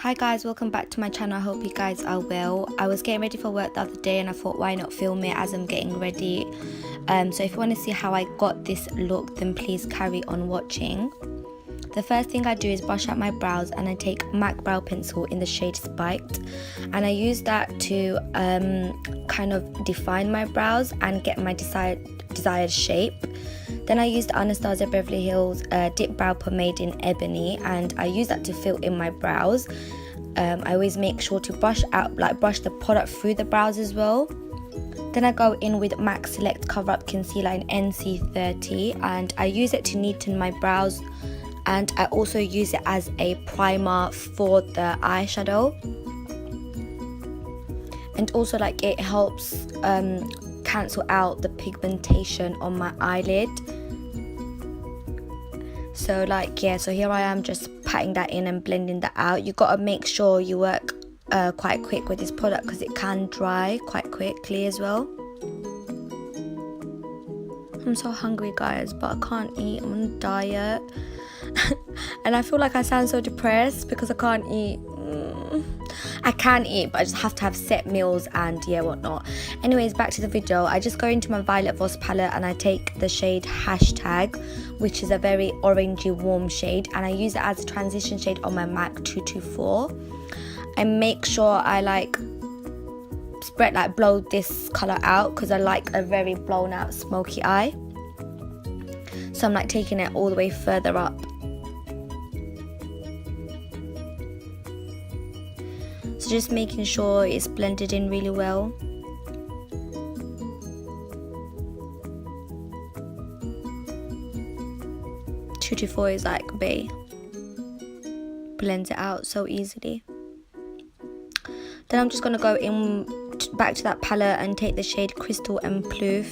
Hi guys, welcome back to my channel. I hope you guys are well. I was getting ready for work the other day and I thought why not film it as I'm getting ready. So if you want to see how I got this look, then please carry on watching. The first thing I do is brush out my brows, and I take MAC brow pencil in the shade Spiked, and I use that to kind of define my brows and get my desired shape. Then I used Anastasia Beverly Hills dip brow pomade in ebony, and I use that to fill in my brows. I always make sure to brush the product through the brows as well. Then I go in with MAC Select Cover Up Concealer in NC30, and I use it to neaten my brows, and I also use it as a primer for the eyeshadow, and also it helps cancel out the pigmentation on my eyelid. So so here I am just patting that in and blending that out. You gotta make sure you work quite quick with this product because it can dry quite quickly as well. I'm so hungry guys, but I can't eat. I'm on a diet and I feel like I sound so depressed because I can't eat. I can eat, but I just have to have set meals and whatnot. Anyways, back to the video. I just go into my Violet Voss palette and I take the shade Hashtag, which is a very orangey warm shade, and I use it as a transition shade on my MAC 224. I make sure I blow this color out because I like a very blown out smoky eye. So I'm taking it all the way further up. So just making sure it's blended in really well. Two to four is bae. Blends it out so easily. Then I'm just gonna go in back to that palette and take the shade Crystal and Ploof.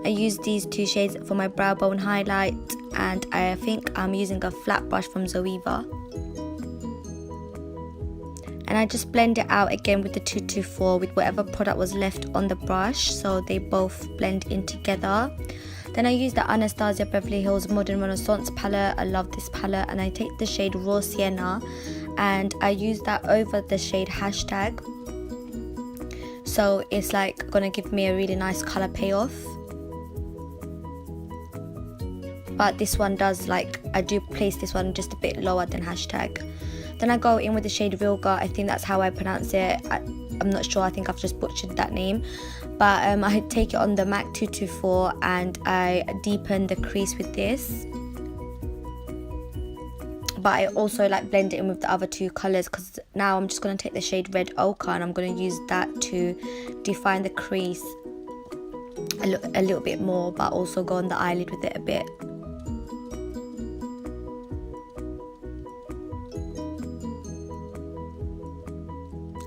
I use these two shades for my brow bone highlight, and I think I'm using a flat brush from Zoeva. And I just blend it out again with the 224 with whatever product was left on the brush, so they both blend in together. Then I use the Anastasia Beverly Hills Modern Renaissance palette. I love this palette, and I take the shade Raw Sienna and I use that over the shade Hashtag. So it's gonna give me a really nice color payoff. But this one does I do place this one just a bit lower than Hashtag. Then I go in with the shade Realgar. I think that's how I pronounce it. I'm not sure, I think I've just butchered that name. But I take it on the MAC 224 and I deepen the crease with this. But I also blend it in with the other two colours, because now I'm just going to take the shade Red Ochre and I'm going to use that to define the crease a little bit more, but also go on the eyelid with it a bit.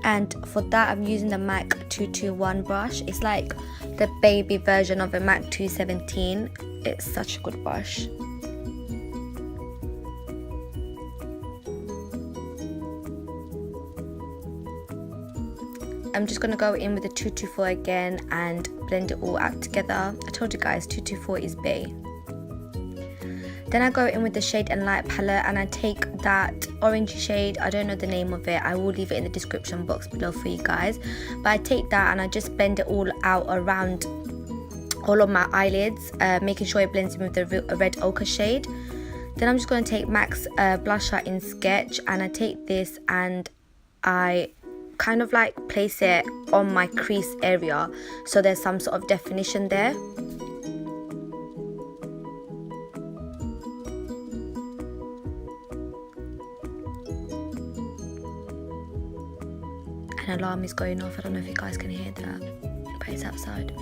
And for that I'm using the MAC 221 brush. It's the baby version of the MAC 217. It's such a good brush. I'm just going to go in with the 224 again and blend it all out together. I told you guys 224 is bae. Then I go in with the Shade and Light palette and I take that orangey shade. I don't know the name of it. I will leave it in the description box below for you guys. But I take that and I just blend it all out around all of my eyelids, making sure it blends in with the Red Ochre shade. Then I'm just going to take MAC's blusher in Sketch, and I take this and I kind of place it on my crease area so there's some sort of definition there. An alarm is going off. I don't know if you guys can hear that, but it's outside.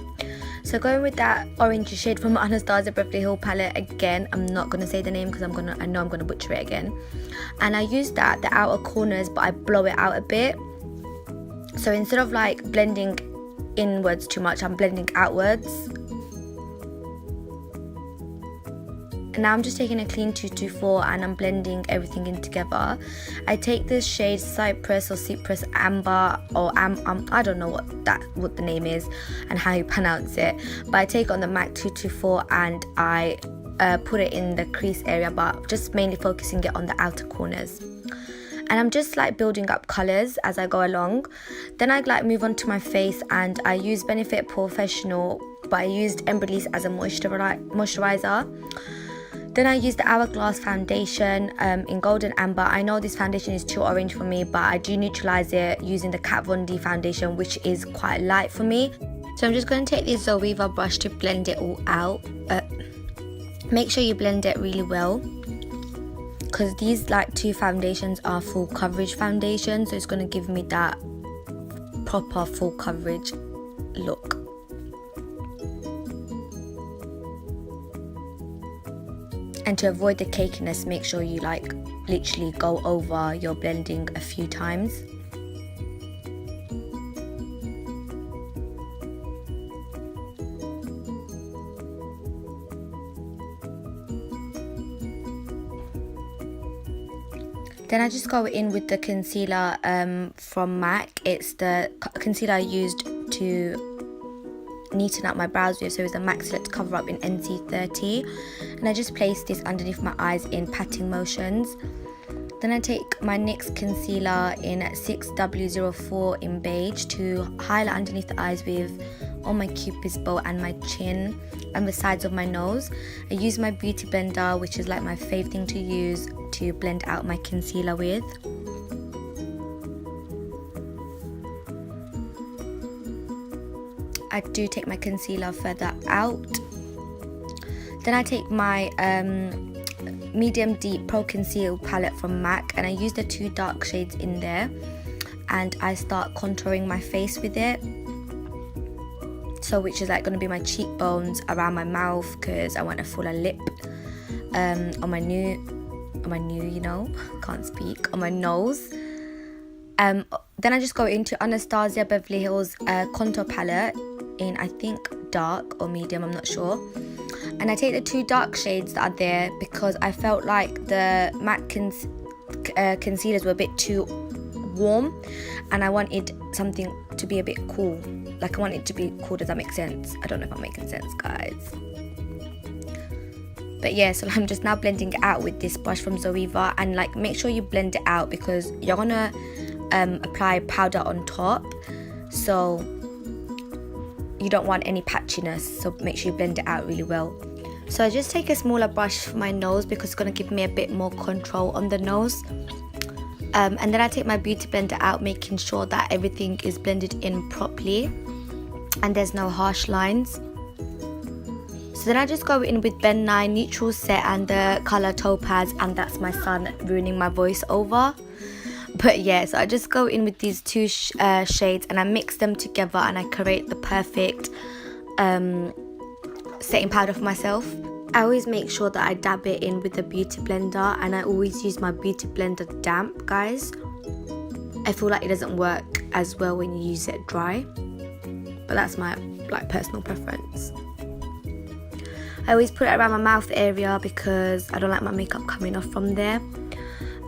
So going with that orangey shade from Anastasia Beverly Hills palette again. I'm not gonna say the name because I know I'm gonna butcher it again. And I use the outer corners, but I blow it out a bit. So instead of blending inwards too much, I'm blending outwards. And now I'm just taking a clean 224 and I'm blending everything in together. I take this shade Cyprus or Cyprus Amber, or I don't know what the name is and how you pronounce it, but I take it on the MAC 224 and I put it in the crease area, but just mainly focusing it on the outer corners. and I'm just like building up colors as I go along. Then I like move on to my face, and I use Benefit Porefessional, but I used Ebmroliysee as a moisturizer. Then I used the Hourglass foundation in Golden Amber. I know this foundation is too orange for me, but I do neutralize it using the Kat Von D foundation, which is quite light for me. So I'm just going to take this Zoeva brush to blend it all out. Make sure you blend it really well, because these like two foundations are full coverage foundations, so it's going to give me that proper full coverage look. And to avoid the cakiness, make sure you like literally go over your blending a few times. Then I just go in with the concealer from MAC. It's the concealer I used to neaten up my brows with, so it's a MAC Select Cover Up in NC30, and I just place this underneath my eyes in patting motions. Then I take my NYX concealer in 6W04 in beige to highlight underneath the eyes with on my cupid's bow and my chin and the sides of my nose. I use my beauty blender, which is like my fave thing to use to blend out my concealer with. I do take my concealer further out. Then I take my medium deep pro conceal palette from MAC, and I use the two dark shades in there, and I start contouring my face with it. So which is like going to be my cheekbones, around my mouth, because I want a fuller lip, on my nose. Then I just go into Anastasia Beverly Hills contour palette in, I think, dark or medium, I'm not sure. And I take the two dark shades that are there because I felt like the MAC concealers were a bit too warm, and I wanted something to be a bit cool. Like I want it to be cool, does that make sense? I don't know if I'm making sense, guys. But yeah, so I'm just now blending it out with this brush from Zoeva, and like make sure you blend it out because you're gonna apply powder on top, so you don't want any patchiness, so make sure you blend it out really well. So I just take a smaller brush for my nose because it's going to give me a bit more control on the nose, and then I take my beauty blender out, making sure that everything is blended in properly and there's no harsh lines. So then I just go in with Ben 9 Neutral Set and the colour Topaz, and that's my son ruining my voice over. But yeah, so I just go in with these two shades and I mix them together, and I create the perfect setting powder for myself. I always make sure that I dab it in with the beauty blender, and I always use my beauty blender damp, guys. I feel like it doesn't work as well when you use it dry, but that's my like personal preference. I always put it around my mouth area because I don't like my makeup coming off from there.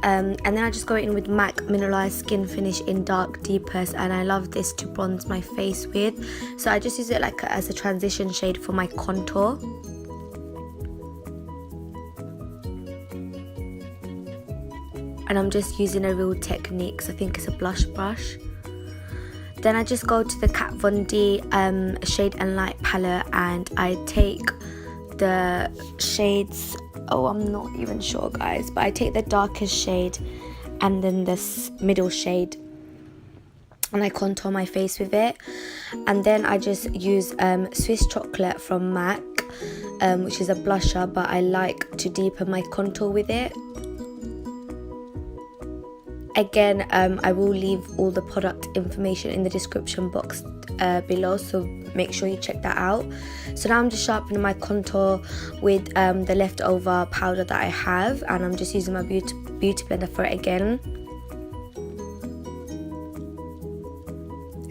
And then I just go in with MAC Mineralized Skin Finish in Dark Deepest, and I love this to bronze my face with. So I just use it like as a transition shade for my contour. And I'm just using a Real Techniques, I think it's a blush brush. Then I just go to the Kat Von D Shade and Light palette, and I take the shades, I'm not even sure, guys, but I take the darkest shade and then this middle shade, and I contour my face with it. And then I just use Swiss Chocolate from MAC, which is a blusher, but I like to deepen my contour with it. Again, I will leave all the product information in the description box below, so make sure you check that out. So now I'm just sharpening my contour with the leftover powder that I have, and I'm just using my beauty blender for it again.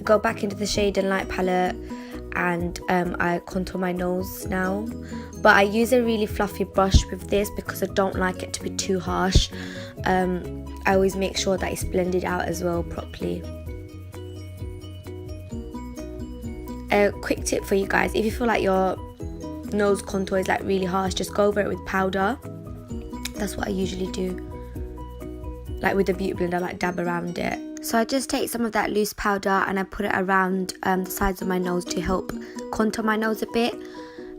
Go back into the Shade and Light palette, and I contour my nose now, but I use a really fluffy brush with this because I don't like it to be too harsh. I always make sure that it's blended out as well properly. A quick tip for you guys: if you feel like your nose contour is like really harsh, just go over it with powder. That's what I usually do. like with the beauty blender, like dab around it. So I just take some of that loose powder and I put it around the sides of my nose to help contour my nose a bit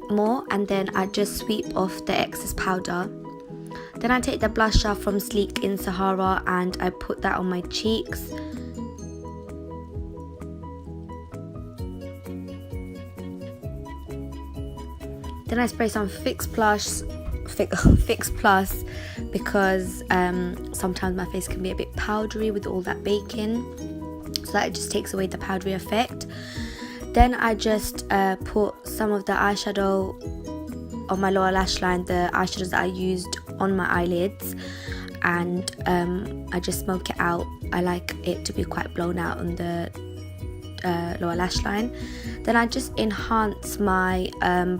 more, and then I just sweep off the excess powder. Then I take the blusher from Sleek in Sahara and I put that on my cheeks. Then I spray some Fix Plus because sometimes my face can be a bit powdery with all that baking, so that it just takes away the powdery effect. Then I just put some of the eyeshadow on my lower lash line, the eyeshadows that I used on my eyelids, and I just smoke it out. I like it to be quite blown out on the lower lash line. Then I just enhance my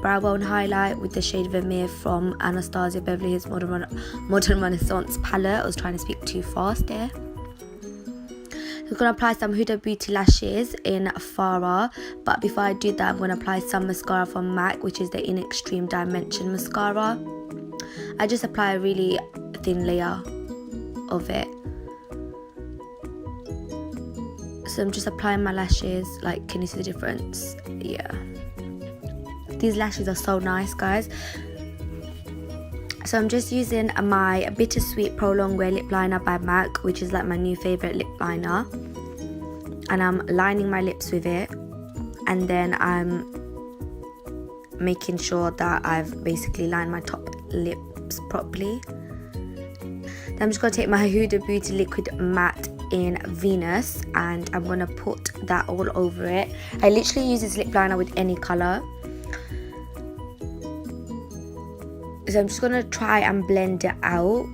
brow bone highlight with the shade Vermeer from Anastasia Beverly Hills Modern Renaissance palette. I was trying to speak too fast there. I'm going to apply some Huda Beauty lashes in Farah, but before I do that I'm going to apply some mascara from MAC, which is the In Extreme Dimension mascara. I just apply a really thin layer of it. So I'm just applying my lashes, like, can you see the difference? Yeah. These lashes are so nice, guys. So I'm just using my Bittersweet Prolong Wear Lip Liner by MAC, which is like my new favourite lip liner. And I'm lining my lips with it. And then I'm making sure that I've basically lined my top lips properly. Then I'm just going to take my Huda Beauty Liquid Matte in Venus and I'm going to put that all over it. I literally use this lip liner with any colour. So I'm just going to try and blend it out,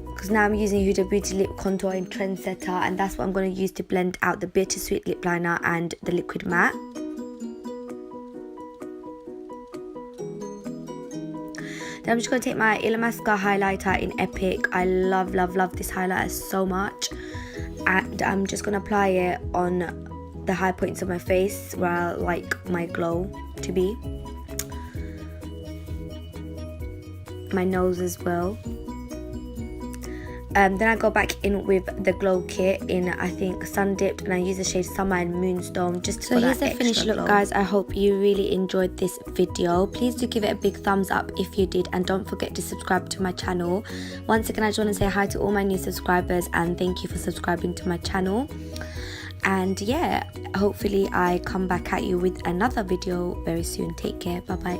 because now I'm using Huda Beauty Lip Contour in Trendsetter, and that's what I'm going to use to blend out the Bittersweet lip liner and the liquid matte. Then I'm just going to take my Illamasqua highlighter in Epic. I love this highlighter so much, and I'm just going to apply it on the high points of my face where I like my glow to be. My nose as well. Then I go back in with the glow kit in, I think, Sun Dipped, and I use the shade Summer and Moonstone just for that extra glow. So here's the finished look, guys. I hope you really enjoyed this video. Please do give it a big thumbs up if you did, and don't forget to subscribe to my channel. Once again, I just want to say hi to all my new subscribers and thank you for subscribing to my channel. And yeah, hopefully I come back at you with another video very soon. Take care. Bye bye.